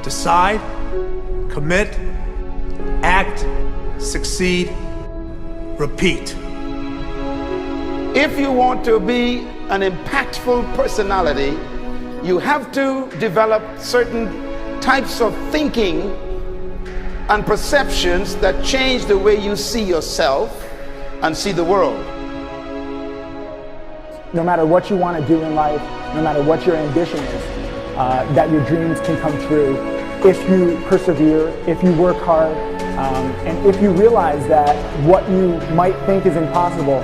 Decide, commit, act, succeed, repeat. If you want to be an impactful personality, you have to develop certain types of thinking and perceptions that change the way you see yourself and see the world. No matter what you want to do in life, no matter what your ambition is, that your dreams can come true if you persevere, if you work hard, and if you realize that what you might think is impossible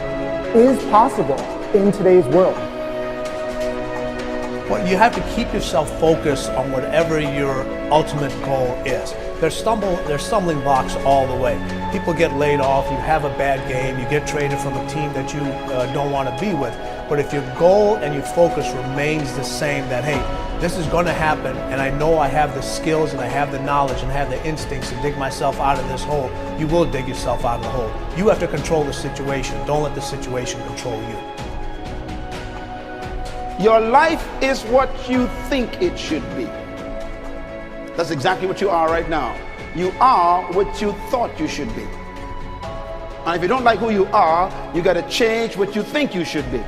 is possible in today's world. Well, you have to keep yourself focused on whatever your ultimate goal is. There's stumbling blocks all the way. People get laid off, you have a bad game, you get traded from a team that you don't want to be with. But if your goal and your focus remains the same, that hey, this is going to happen, and I know I have the skills and I have the knowledge and I have the instincts to dig myself out of this hole, you will dig yourself out of the hole. You have to control the situation. Don't let the situation control you. Your life is what you think it should be. That's exactly what you are right now. You are what you thought you should be. And if you don't like who you are, you got to change what you think you should be.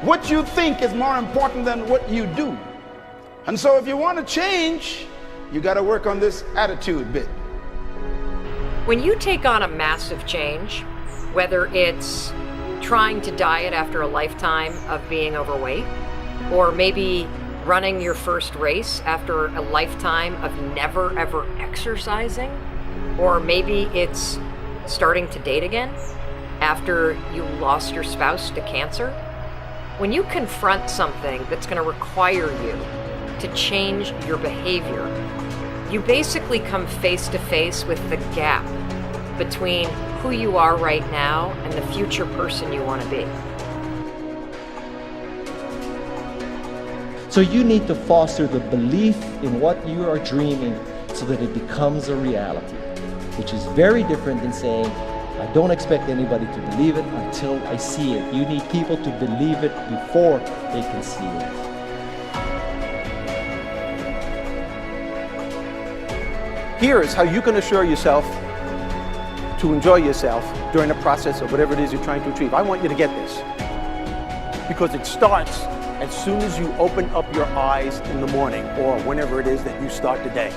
What you think is more important than what you do. And so if you want to change, you got to work on this attitude bit. When you take on a massive change, whether it's trying to diet after a lifetime of being overweight, or maybe running your first race after a lifetime of never ever exercising, or maybe it's starting to date again after you lost your spouse to cancer. When you confront something that's going to require you to change your behavior, you basically come face to face with the gap between who you are right now and the future person you want to be. So you need to foster the belief in what you are dreaming so that it becomes a reality, which is very different than saying, I don't expect anybody to believe it until I see it. You need people to believe it before they can see it. Here is how you can assure yourself to enjoy yourself during the process of whatever it is you're trying to achieve. I want you to get this, because it starts as soon as you open up your eyes in the morning, or whenever it is that you start the day.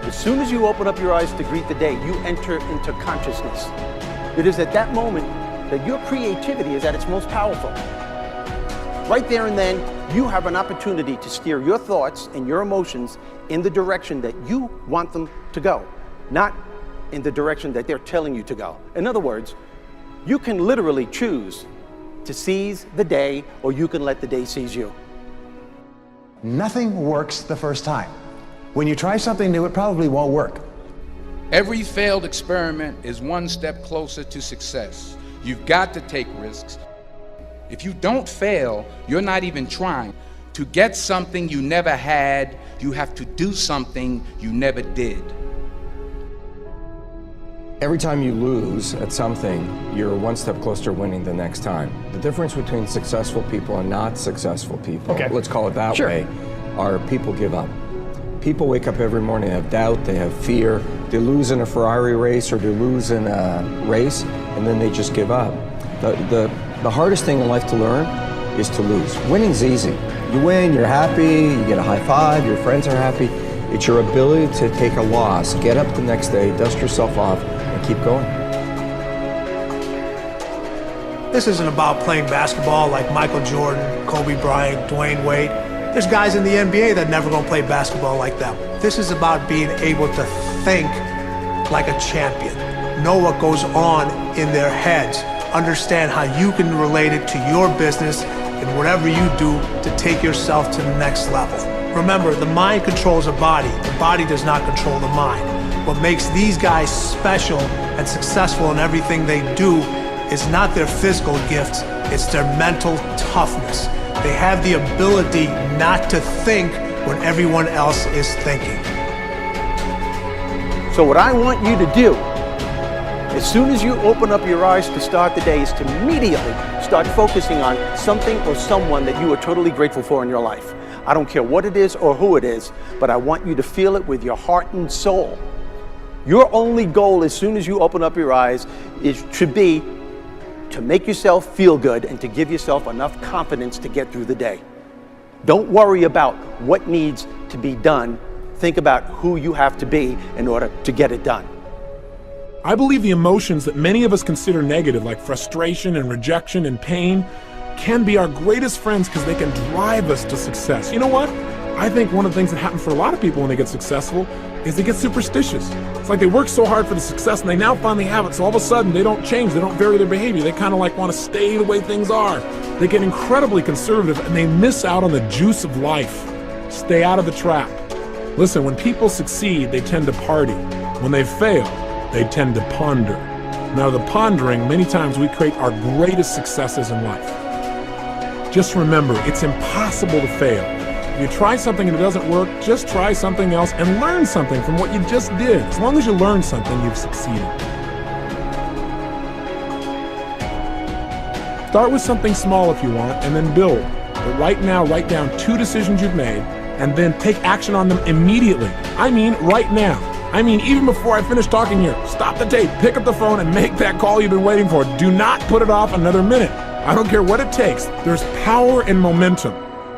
As soon as you open up your eyes to greet the day, you enter into consciousness. It is at that moment that your creativity is at its most powerful. Right there and then, you have an opportunity to steer your thoughts and your emotions in the direction that you want them to go, not in the direction that they're telling you to go. In other words, you can literally choose to seize the day, or you can let the day seize you. Nothing works the first time. When you try something new, it probably won't work. Every failed experiment is one step closer to success. You've got to take risks. If you don't fail, you're not even trying. To get something you never had, you have to do something you never did. Every time you lose at something, you're one step closer to winning the next time. The difference between successful people and not successful people, let's call it that way, are people give up. People wake up every morning, they have doubt, they have fear, they lose in a Ferrari race or they lose in a race, and then they just give up. The hardest thing in life to learn is to lose. Winning's easy. You win, you're happy, you get a high five, your friends are happy. It's your ability to take a loss, get up the next day, dust yourself off, and keep going. This isn't about playing basketball like Michael Jordan, Kobe Bryant, Dwayne Wade. There's guys in the NBA that never gonna play basketball like them. This is about being able to think like a champion, know what goes on in their heads, understand how you can relate it to your business and whatever you do to take yourself to the next level. Remember, the mind controls the body does not control the mind. What makes these guys special and successful in everything they do is not their physical gifts, it's their mental toughness. They have the ability not to think when everyone else is thinking. So what I want you to do, as soon as you open up your eyes to start the day, is to immediately start focusing on something or someone that you are totally grateful for in your life. I don't care what it is or who it is, but I want you to feel it with your heart and soul. Your only goal as soon as you open up your eyes should be to make yourself feel good and to give yourself enough confidence to get through the day. Don't worry about what needs to be done. Think about who you have to be in order to get it done. I believe the emotions that many of us consider negative, like frustration and rejection and pain, can be our greatest friends because they can drive us to success. You know what? I think one of the things that happens for a lot of people when they get successful is they get superstitious. It's like they work so hard for the success and they now finally have it, so all of a sudden they don't change, they don't vary their behavior, they kind of like want to stay the way things are. They get incredibly conservative and they miss out on the juice of life. Stay out of the trap. Listen, when people succeed, they tend to party. When they fail, they tend to ponder. Now, the pondering, many times we create our greatest successes in life. Just remember, it's impossible to fail. If you try something and it doesn't work, just try something else and learn something from what you just did. As long as you learn something, you've succeeded. Start with something small if you want, and then build. But right now, write down 2 decisions you've made, and then take action on them immediately. I mean, right now. I mean, even before I finish talking here, stop the tape, pick up the phone, and make that call you've been waiting for. Do not put it off another minute. I don't care what it takes. There's power in momentum.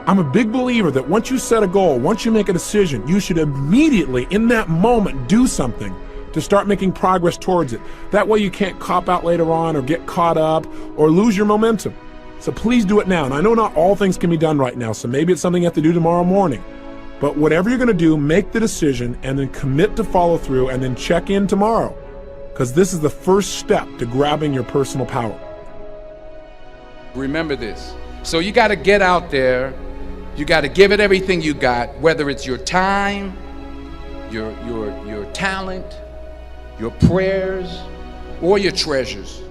I'm a big believer that once you set a goal, once you make a decision, you should immediately, in that moment, do something to start making progress towards it. That way you can't cop out later on or get caught up or lose your momentum. So please do it now. And I know not all things can be done right now, so maybe it's something you have to do tomorrow morning. But whatever you're going to do, make the decision and then commit to follow through and then check in tomorrow. Because this is the first step to grabbing your personal power. Remember this. So you got to get out there. You got to give it everything you got, whether it's your time, your talent, your prayers, or your treasures.